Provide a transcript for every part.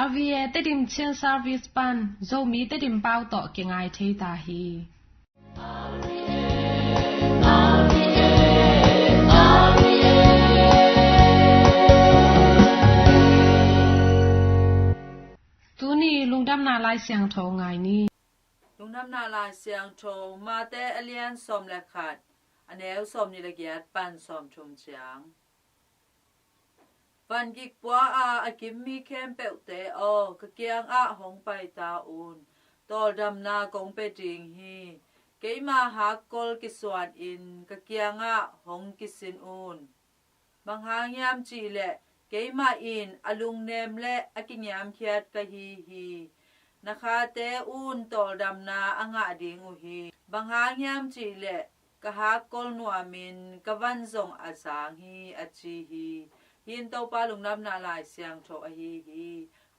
Avie te dim chen service pan zo mi te dim pau to ke ngai thei ta hi tu ni lungdam na lai siang tho ngai ni lungdam na lai siang tho ma te alian som la khat anel som ni la gyat pan som chum chiangวันกิกปัวอากิมมีแคมเปวเตอกะเกียงอะหงไปตาอูนตอดำนากงเปจิงฮีเกยมาหากลกิสวานอินกะเกียงอะหงกิสินอูนบางหางยามจีแหละเกยมาอินอลุงเนมและอะกิญยามเคียดกะฮีนะคะเตอูนตอดำนาอะงะดิงอูฮีบางหางยามจีแหละกะหากลนัวมินกะวันซงอะสางฮีอะจีฮียินเตาปาลุงน้ำนาลายเสียงโชอฮี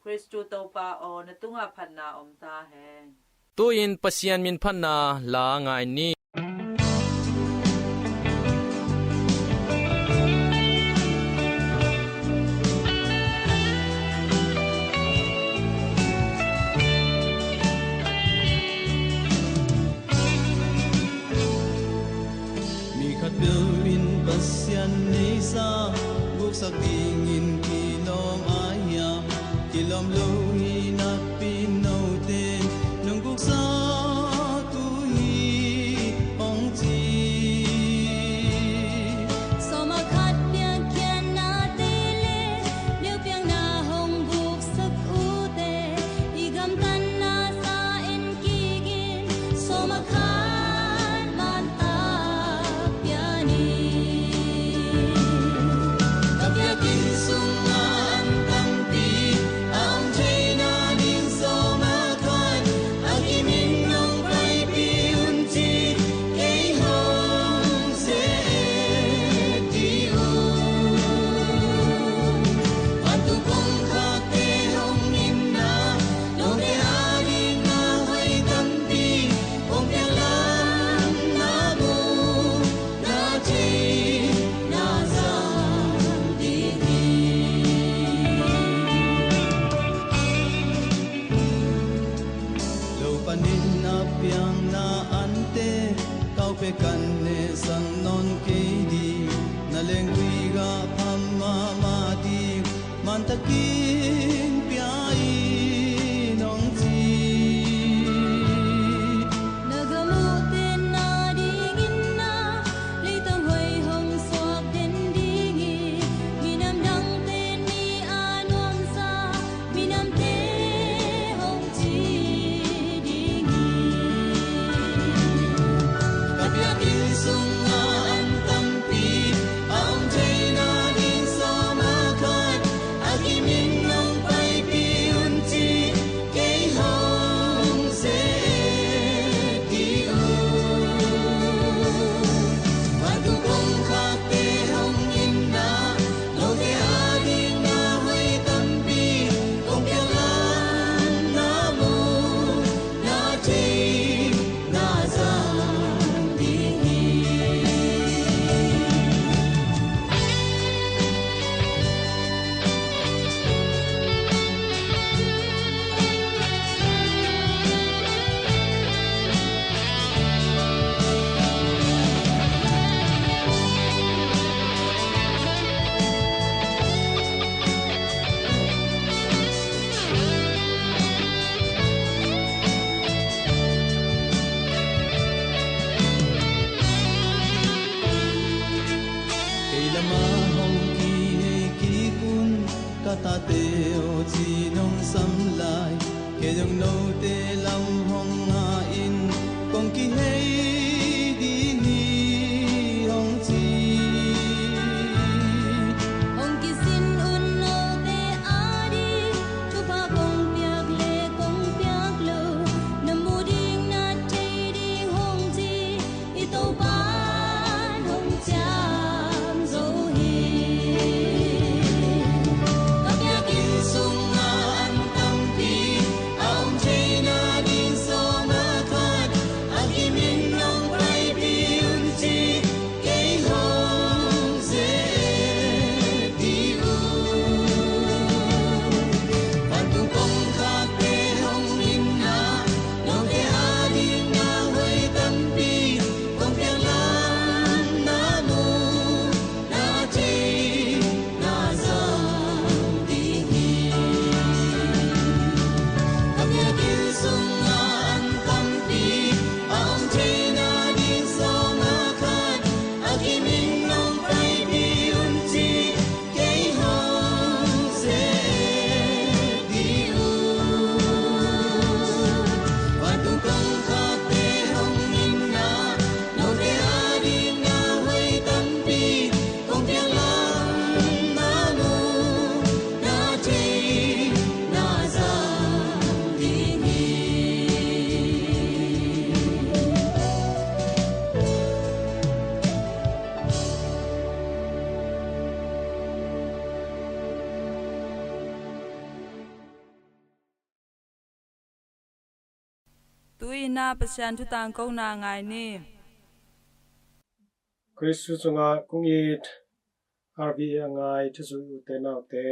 คริสตูเตาปาออนตุงะพันนาอมตาแหงตุยินปะเซียนมินพันนาลางายนี้มีขัดเดินปะเซียนนิสาsak dingin kilom ayam kilom lohi na pinoten nung guksa tuhi ong chi soma khat piang kian na tele liu piang na hong guk sak ute igam tan na sa en kigin soma khat man ta piani sungan tampi ang china ning so makan agimin nong pai piunti kay hong se tiu atu kong khate hong nimna long de ari na hoy tampi kong pelang na bu na chi na sa panin na piang na ante kau pe kan ne sang non ke di na lengwi ga phamma ma di man takin piai nong chi nagamu ten na dingin na litong hoy hong swak den dingi minam dang ten ni anuam sa minam te hong chi sungan tampi ang china din sa makan agimin nong pai piunti kay hong se tiu padu kong khate hong inna lo de adi na hoy tampi kong pelang na mo na chei na za ta te o chi nong sam lai ke dong no te lam hong ha in kong ki hei di ni hong chi hong ki sin un no te adi chu pa kong piak le kong piak lo na mu ding na te ding hong chi i to pan hong cham zo hi sungan tampi ang china ตุยนาประชันทุตังกงนาไงนี่ Kristu sunga kungit arbi angai tusu te nau te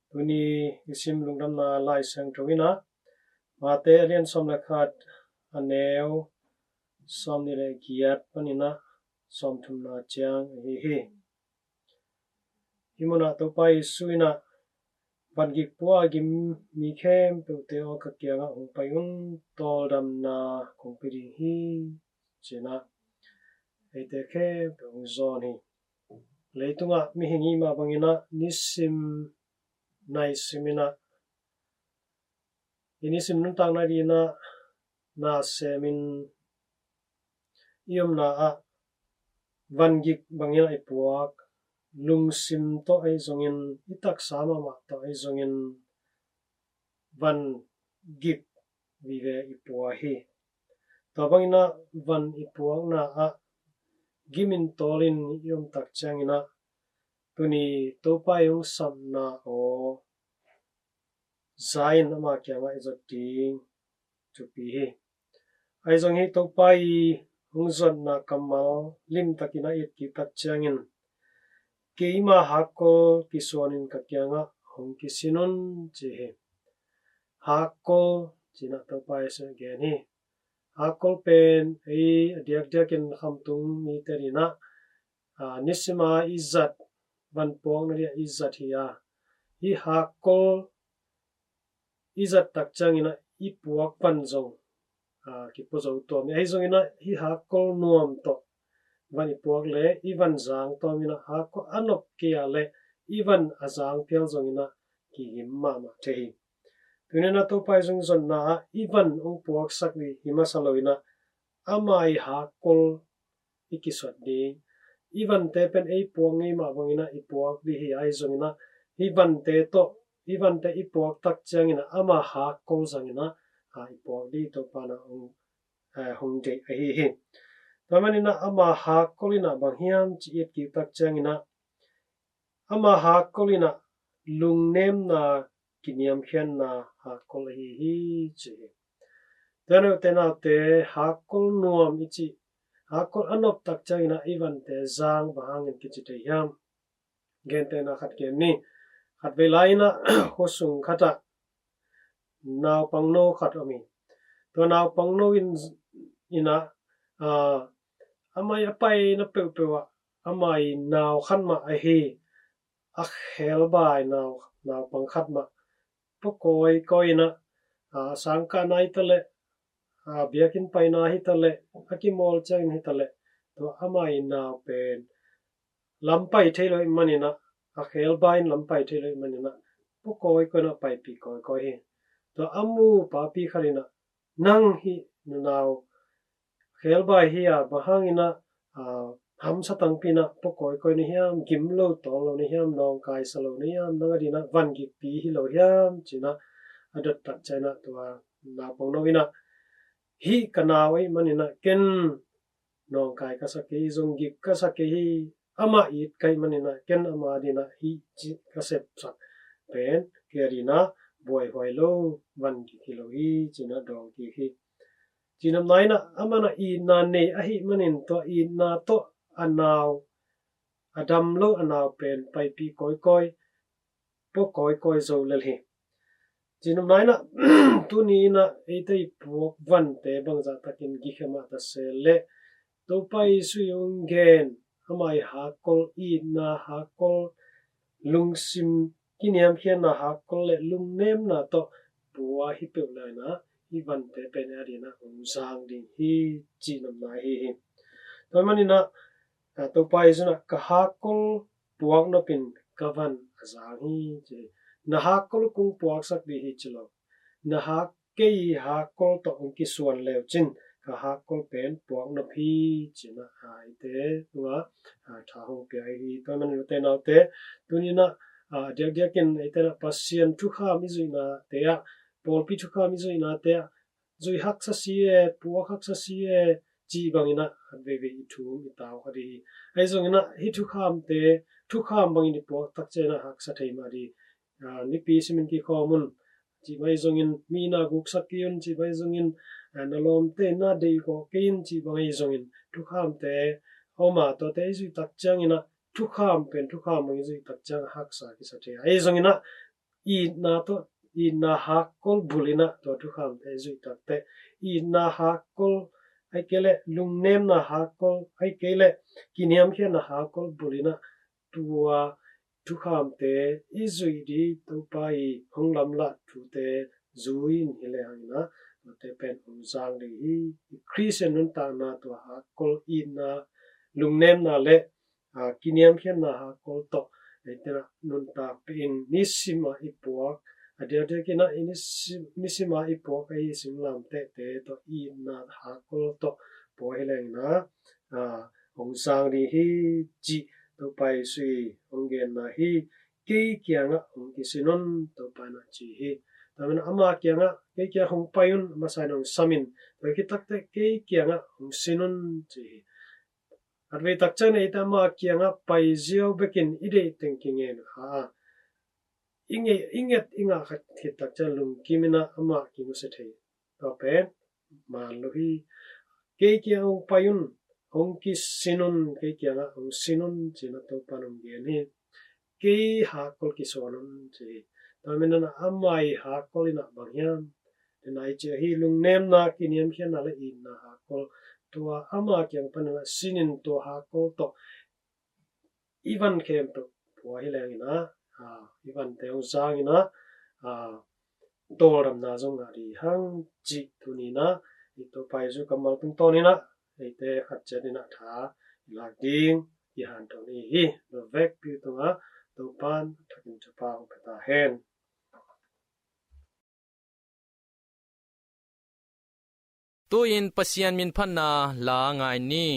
tuni isim lungdam na lai sang tawina ma te alian som lakhat aneu som ni le giat panina som thumna chang hi himuna to pai suina bangi puwa gim mi khem pe te o ka kyanga ong payun tol dam na kong piri hi chena ete khe pong zoni leitunga mi hingi ma bangina nisim nai simina inisim nun tang na dina na semin iom na a vangik bangina ipuak lungsim to ai zongin itak sama ma to ai zongin van gip vive ipua hi to bangina van ipuak na a gimin tolin iom tak changina tuni topa yung samna o zain ama kyanga izoting chupi hi ai zong hi topa I hungzon na kamal lim takina itki tak changin keima hako kiswanin kakyanga hong kisinun chehe hako china topa ese gen hi hako pen ei diak-diakin khamtung mi terina nisima izat van pong na izat hiya hi hako izat tak changina ipuak panzong kipozo to mi ai zongina hi hako nuam to van ipuak le ivan zang to mina hako anok kia le ivan azang pial zongina ki himma ma thehi tunena to pai zong zon na ivan ong puak sakli himasaloina amai hakol ikiswat ding ivan te pen ei puang ei ma bangina ipuak bi hi ai zongina ivan te to ivan te ipuak tak changina ama hakol zangina ipuak di to pana ong hongde hi tamanina ama hakolina banghiam chi it ki tak changina ama hakolina lungnem na kiniam khian na hakol hi chi tena te hakol nuam ichi hakol anop tak changina ivan te zang bahangin kichi te yam gente na khat ken ni khat velaina hosung khata naw pangno khat ami to naw pangno ina amai apai na pewa amai naw khan ma a hi a khel bai naw pang khat ma pokoi koina sangka nai tale biakin paina hi tale akimol chang hi tale to amai naw pen lampai theloi manina a khel bai lampai theloi manina pokoi koina pai pi koi hi to amu pa pi kharina nang hi naw khel bai hi bahangina ham satang pina pokoi koina hiam gimlo tolo ni hiam nong kai salo ni hiam nangadina van gi pi hi lo hiam china adat tak china to na pongnovina hi kanawai manina ken nong kai kasake zonggi kasake hi ama it kai manina ken ama dina hi chi kasep sak pen kerina boy hoilo van gi kilo hi china dong ki hi chinam naina amana I na ne a hi manin to I na to anaw adam lo anaw pen pai pi koi pokoi zo lel hi chinam naina tuni na eitei puak van te bangza takin gi khama ta sele to pai su yung gen amai hakol I na hakol lungsim kiniam khian na hakol le lungnem na to puwa hi pe lai na ivan te pen arina zang ding hi chinam na hi to manina to pai suna ka hakol puak no pin kavan azang hi che na hakol kung puak sak bi hi chilo na hakei hakol to ongki suan lew chin ka hakol pen puak no phi china hai te tunga tha ho pe hi to manina te na te tunina diakin etena pasien thu kha mi zuina te ya polpi thu kha mi zuina te zui hak sa sie puak hak sa sie chi bangina ve thu mi taw khari ai zongina hi thu kham te thu kham bangini puak tak chena hak sa thei mari ni pi simin ki khomun chi bai zongin mina guk sakion chi bai zongin analom te na dei ko kein chi bai zongin tu kham te oma to te zui tak chang ina tu kham pen tu kham ngi zui tak chang hak sa ki sa te ai zongina I na to I na hakol bulina to tu kham te zui tak te I na hakol ai kele lungnem na hakol ai kele kiniam khe na hakol bulina tua tu kham te izui di to pai honglam la tu te zuin hele angna te pen umjang le hi christian nun ta na to hakol I na lungnem na le kiniam khe na hakol to etena nun ta pin nisima ipuak adia kina nisima ipuak ai simlam te to I na hakol to po heleng na umjang ri hi ji to pai sui ongen na hi ke kyanga ongki sinon to pai na chi hi tamen ama kyanga ke kya hong payun masanong samin to ki takte ke kyanga ong sinon chi atwe takchan eta ma kyanga pai zio bekin ide thinking en inget inga khat thit takchan lung kimina ama ki musathe to pen ma lohi ke kya hong payun Hongki sinun ke kyanga hong sinun china to panum geni ke hakol ki sonun chi tamena amai hakolina bangyan denai che hi lungnem na kiniam khian na le in na hakol tua ama kyang pananga sinin to hakol to even kem to po hilangina even te usangina toram na jong ari hang ji tunina ito paizu kamal tung tonina ite khatchadina tha lagding I han to ni hi no vek pi tunga to pan thakin chapang peta hen tuin pasian min phanna la ngai ni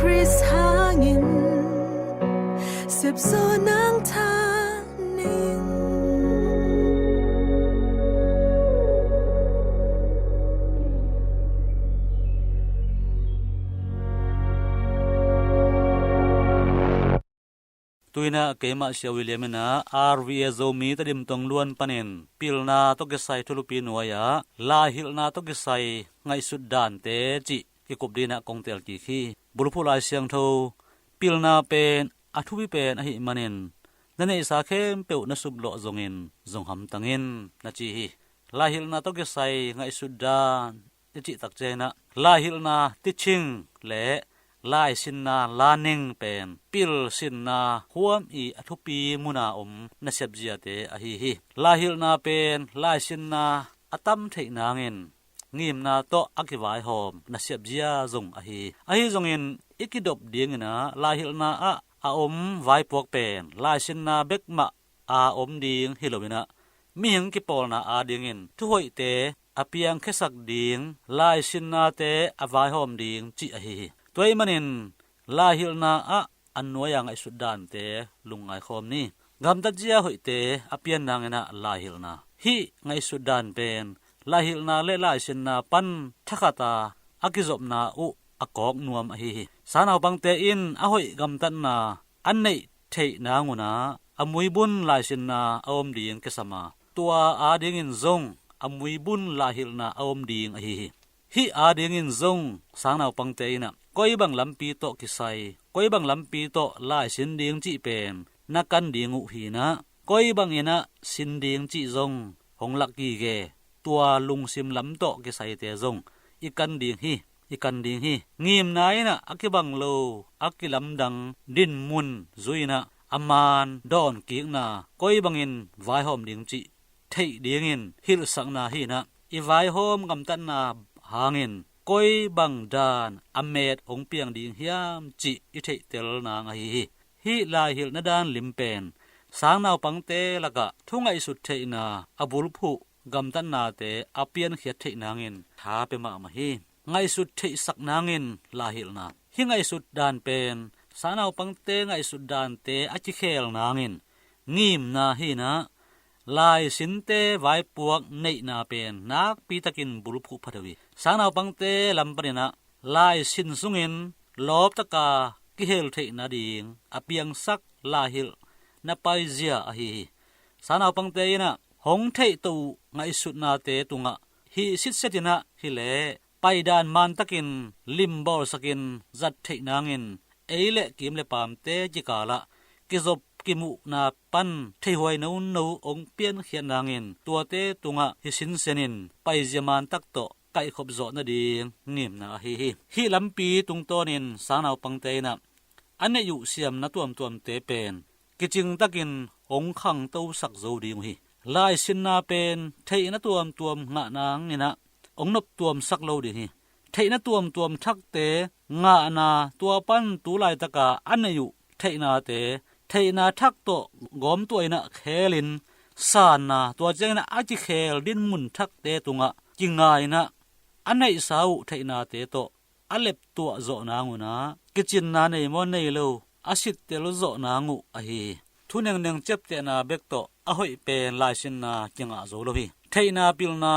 Chris hangin sep so nang tha ning tuina kema sia Williamina RVA zomi tadim tongluan panen pilna to gesai thulupi nuaya la hilna to gesai ngai sudan te chi ikupdina kongtel ki khi bulphula siang tho pilna pen athubi pen ahi manen nane sa khem pe na sublo zongin zongham tangin na chi la hilna to gesai ngai sudan te chi tak chena la hilna tiching le lai sinna laning pen pil sinna huam I athupi muna na sebjia te ahi hi lahil na pen lai sinna atam theinangin ngim na to akiwai hom na sebjia zong ahi zongin ikidop dingina lahil na a vai pok pen lai sinna bekma a ding hilowina mihing ki pol na a dingin thuhoi te apiang khesak ding lai sinna te awai hom ding chi ahi toy manin lahil na annoyang ai sudan te lungai khom ni gamta jia hoite apian nangena lahil na hi ngai sudan pen lahil na le lai sin na pan thakata akizop na akok nuam hi sanaw bangte in ahoi gamtan na annei thei nanguna amui bun lai sin na awm ding kesama tua ading in zong amui bun lahil na awm ding hi ading in zong sanaw pangte ina koi bang lampi to kisai koi bang lampi to lai sin ding chi pen nakan dingu hi na koi bang ina sin ding chi zong honglak ki ge tua lungsim lam to kisai te zong ikan ding hi ngim nai na akibang lo akilam dang din mun zuina aman don ki na koi bang in vai hom ding chi thei ding in hil sang na hi na I vai hom gam tan na hangin koi bang dan amet ong piang ding hiam chi I thei tel na hi lai hil na dan limpen sang naw pangte laka thungai sut thei na abul phu gam tan na te apian khiat thei nangin tha pe ma hi ngai sut thei sak nangin la hil na hi ngai sut dan pen sanaw pangte ngai sut dan te achi khel nangin ngim na hi na lai sinte vai puak nei na pen nak pi takin bulphu phadawi sanaw pangte lampanina lai sin sungin lop taka ki hel thei na ding apiang sak la hil na pai zia hi sanaw pangte ina hong thei tu ngai sut na te tunga hi sit setina hi le paidan man takin limbol sakin zat thei nangin eile kim le pam te jikala kizop kimu na pan thei hoi no ong pian khian nangin tua te tunga hi sin senin pai jaman tak to kai khop zo na ding ngim na hi lampi tung tonin sanaw pangte na ane yu siam na tuam te pen kiching takin ong khang to sak zo ding hi lai sin na pen thei na tuam nga nang ina ong nop tuam sak lo di hi thei na tuam thak te nga na tua pan tu lai taka ane yu thei na te thei na thak to gom toina khelin san na tua jeng na achi khel din mun thak te tunga kingai na anei sau thei na te to alep tua zo na nguna kichin na nei mo nei lo asit te lo zo na ngu hi thuneng neng chep te na bek to ahoi pen lai sin na kinga zo lo hi thei na pil na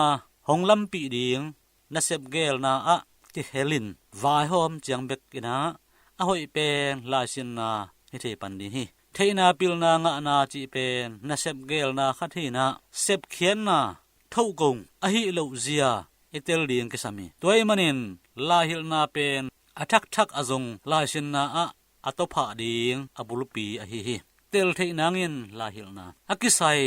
honglam pi ding na sep gel na ki helin vai hom chiang bek ina ahoi pen lai sin na hi thei pan di hi theina pilna nga na chi pen na sep gel na khathina sep khian na thau gong ahi lo zia etel ding ke sami toy manin la hil na pen athak azong la sin na atopha ding abulpi ahi tel theinangin la hil na akisai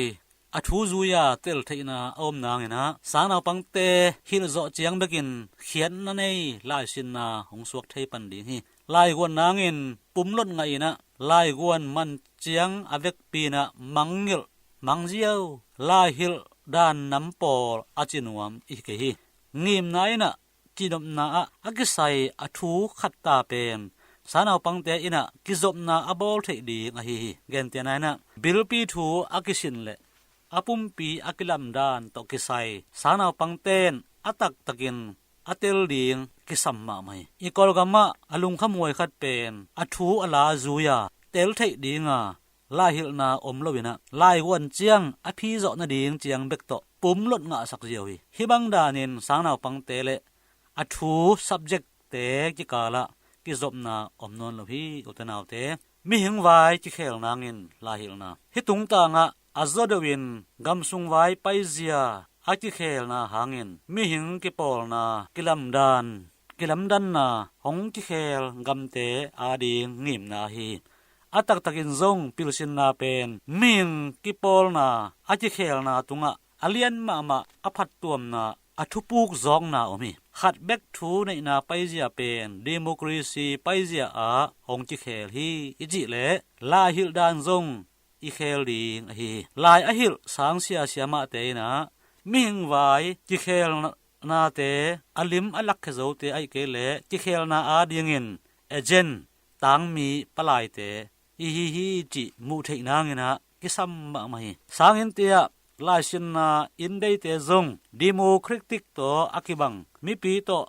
athu zuya tel theina om nangena sana pangte hil zo chiang bekin khian na nei la sin na hongsuak thei pan ding hi lai gon nangin pumlot ngai na lai guan man chiang avek pina mangil mangziau lai hil dan nampol achinuam ike hi ngim naina kinom na akisai athu khatta pen sanaw pangte ina kizop na abol thei di ngahi gen te naina bilpi thu akisin le apumpi akilam dan to kisai sanaw pangten atak takin atel ding กิสัมมาไม่อีกอลกามะอลุงขโมยขัดเป็นอทูอลาจูยาเตลเทดีงาลาหิลนาอมโลวินะลายวันเจียงอภิโจนาดีงเจียงเบกโตปุ่มลดงาสักเจียวฮิบังดานินสางนาวปังเตเลอทู subject เตกิกาละกิจบนาอมนนโลพีอุตนาวเตมิหิงไวจิเขลนางินลาหิลนาฮิตุงตางะอัซดวินกัมซุงไวไปเซียอาจิเขลนาหางินมิหิงกิปอลนากิลัมดันนาหงจิเขลกัมเตอาดีงิมนาฮีatak takin zong pilsin na pen min kipol na aji khel na tunga alian ma aphat tuam na athupuk zong na omi khat bek thu nei na paizia pen democracy paizia a hong chi khel hi iji le la hil dan zong i khel ding a hi lai a hil sang sia siama te na ming vai chi khel na te alim alak khezo te ai ke le chi khel na a dingin agent tang mi palai te hi ji mu thei nangina kisam ma mai sangin tia laisin na indei te zong democratic to akibang mi pi to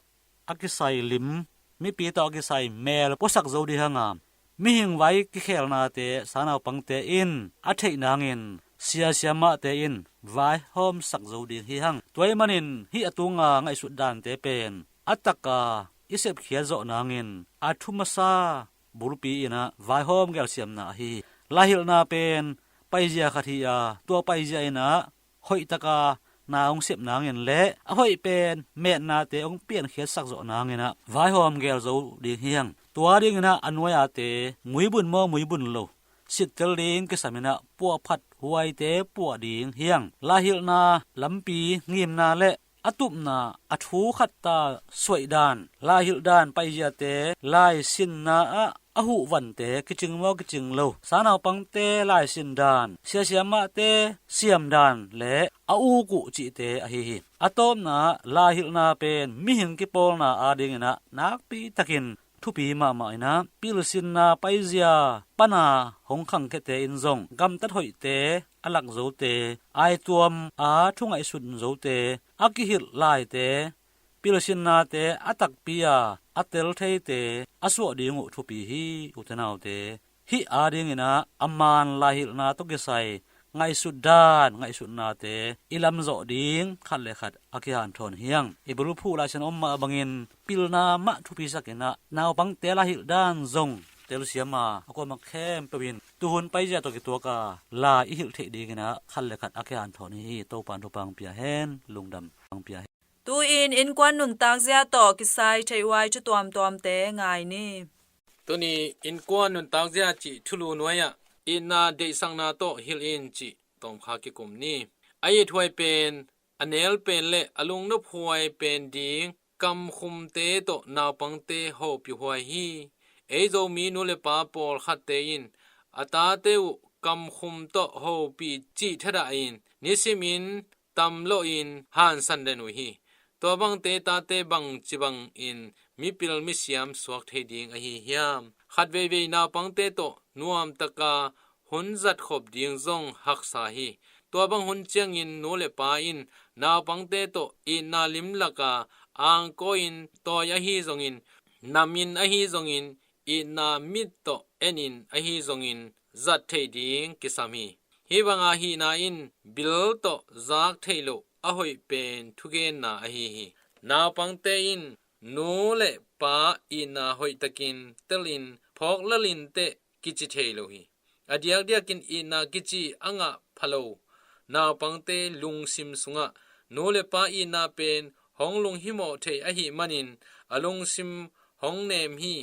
akisai lim mi pi to akisai mel posak zo di hanga mi hing wai ki khel na te sanaw pangte in a thei nangin sia siama te in vai hom sak zo di hi hang toy manin hi atunga ngai su dan te pen ataka isep khia zo nangin athumasa burpi ina vai hom gel siam na hi lahil na pen paizia khathia to paizia ina hoi taka na ong sep nangin le a hoi pen me na te ong pian khia sak zo nangina vai hom gel zo ding hiang tua ding na anwaya te muibun lo sit tel ding ke samina pu phat huai te pu ding hiang lahil na lampi ngim na le atup na athu khatta soidan lahil dan paizia te lai sin na ahu wan te kiching mo kiching lo sanaw pangte lai sin dan sia siama te siam dan le au ku chi te a hi atom na lahil na pen mi hin ki pol na ading na nak pi takin thupi ma ina pilsin na paizia pana hongkhang ke te in zong gam tat hoi te alak zo te ai tuam a thungai sun zo te akihil lai te pilsin na te atak pia atel thei te aswa dingu thupi hi utanaw te hi ading ina aman lahil na to ge sai ngai sudan na te ilam zo ding khat le khat akihan thon hiang ibru phu la chan omma bangin pilna ma thupi sakena naw bang te lahil dan zong tel siama akoma khem pawin tuhun paija to ki to ka la i hil the dingina khat le khat akihan thon hi to pan to pang pia hen lungdam pang pia tu in kwan nun tak zia to ki sai thei wai chu tuam te ngai ni tuni in kwan nun tak zia chi thulu noya ina de sang na to hil in chi tom kha ki kum ni ai thwai pen anel pen le alung no phwai pen ding kam khum te to naw pang te ho pi hwai hi ei zo mi nu le pa pol khat te in ata te u kam khum to ho pi chi thada in nisimin tam lo in han san den u hi to bang te ta te bang chi bang in mi pil mi siam swak the ding a hi hiam khat ve naw pang te to nuam taka hun zat khop ding zong hak sa hi to bang hun chiang in no le pa in naw pang te to in na lim laka ang ko in to ya hi zong in namin a hi zong in ina mit to enin a hi zong in zat the ding kisami hi banga hi na in bil to zak thailo a hoi pen thugen na a hi naw pang te in no le pa ina hoi takin telin phok lalin te kichi thailo hi adiak diakin ina kichi anga phalo naw pangte lungsim sunga nole pa ina pen honglung himo the a hi manin alungsim hongnem hi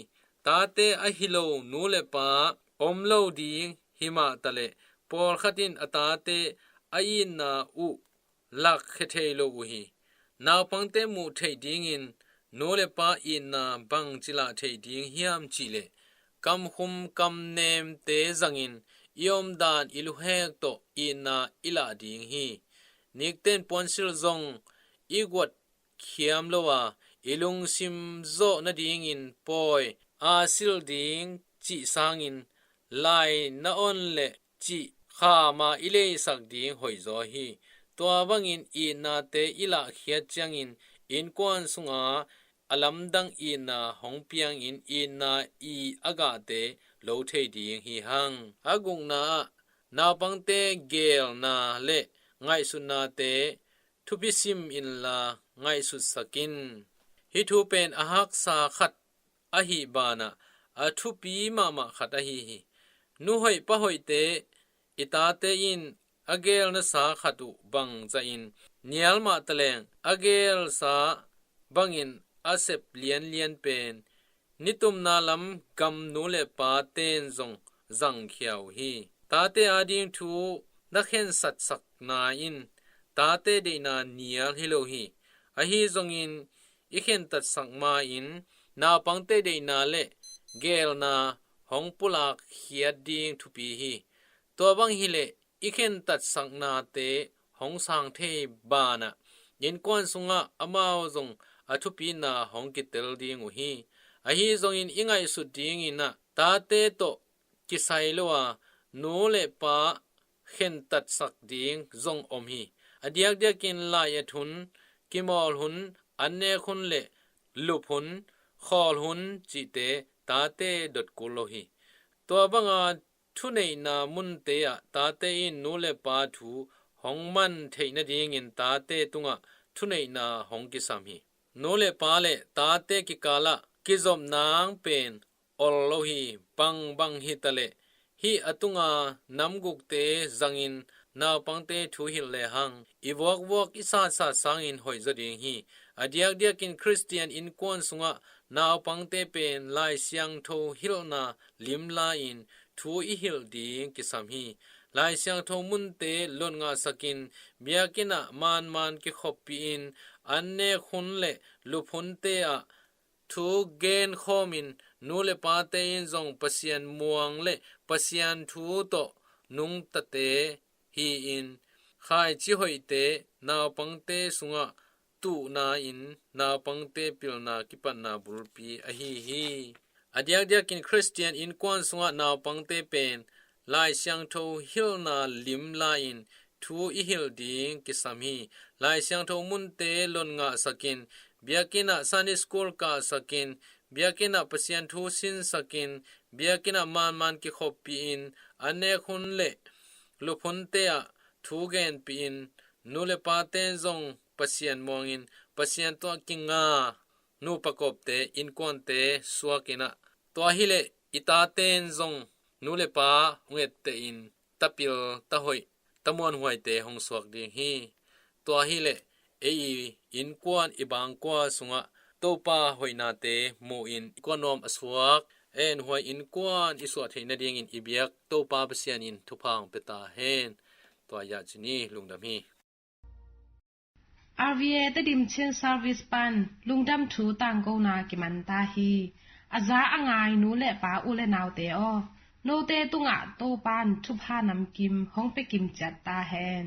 tate a hilo nole pa omlo ding hima tale por khatin atate aina u lak khethelo hi naw pangte mu thei ding in nole pa ina bang chila thei ding hiam chile kam hum kam nem te zangin iom dan ilu hek to ina ila ding hi nikten ponsil zong igwat khiam lowa ilung sim zo na ding in poi asil ding chi sangin lai na on le chi kha ma ile sak ding hoi zo hi to bangin ina te ila khiat changin in kwan sunga alam dang ina hong piang in ina I aga te lo thei ding hi hang agung na naw pang te gel na le ngai sun na te thupisim in la ngai su sakin hi thu pen ahak sa khat a hi bana a thupi ma khat a hi nu hoi pa hoi te ita te in agel na sa khatu bang za in nial ma taleng agel sa bangin asep lian pen nitum na lam gam nu le pa ten zong zang khiao hi ta te ading thu na khen sat sak na in ta te de na nial hilo hi a hi zong in I khen tat sak ma in na pang te de na le gel na hong pulak hiat ding thu pi hi to bang hi le I khen tat sak na te hong sang the ba na yin kwan sunga amao zong athu pi na hong ki tel ding u hi a hi zong in ingai su ding ina ta te to ki sai lo wa no le pa khen tat sak ding zong om hi adiak dia kin la ya thun ki mol hun anne khun le lup hun khol hun chi te ta te dot ko lo hi to banga thu nei na mun te ya ta te in no le pa thu hong man thei na ding in ta te tunga thu nei na hong ki sam hi no le pa le ta te ki kala ki zom nang pen ol lo hi bang hi tale hi atunga namguk te zangin naw pangte thu hil le hang I wok isa sa sangin hoi zoding hi adiak diakin Christian in kwan sunga naw pangte pen lai siang tho hil na lim la in thu I hil ding ki sam hi lai siang tho mun te lon nga sakin biakina man ki khopi in anne khun le lupun te a thu gen khomin nu le pa te in zong pasian muang le pasian thu to nung ta te hi in khai chi hoi te naw pangte sunga tu na in naw pangte pil na ki pan na bulpi a hi adiak in Christian in kwan sunga naw pangte pen lai siang tho hil na lim la in thu I hil ding ki sam hi lai siang tho mun te lon nga sakin biakina Sunday school ka sakin biakina pasian thu sin sakin biakina man ki khopi in ane khun le lupun te a thu gen pi in nu le pa ten zong pasian mong in pasian to kinga nu pakop te in kon te suakina to hi le ita ten zong nu le pa nget te in tapil ta hoi tamon huai te hong suak ding hi to hi le in kwan ibang kwa sunga to pa hoina te mo in ikonom aswak en huai in kwan iswa theina ding in ibiak to pa pasian in thupang peta hen to ya chini lungdam hi RVA te dim chen service pan lungdam thu tang ko na ki man ta hi aza angai nu le pa u le naw te o no te tunga to pan thu pha nam kim hong pe kim chat ta hen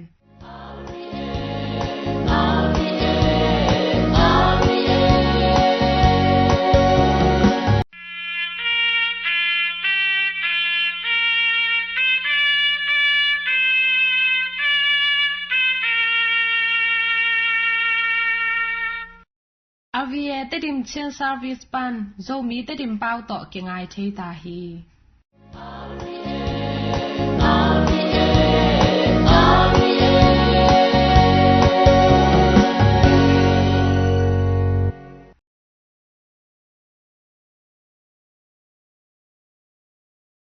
RVA te dim chen service pan zo mi te dim pau to ki ngai thei ta hi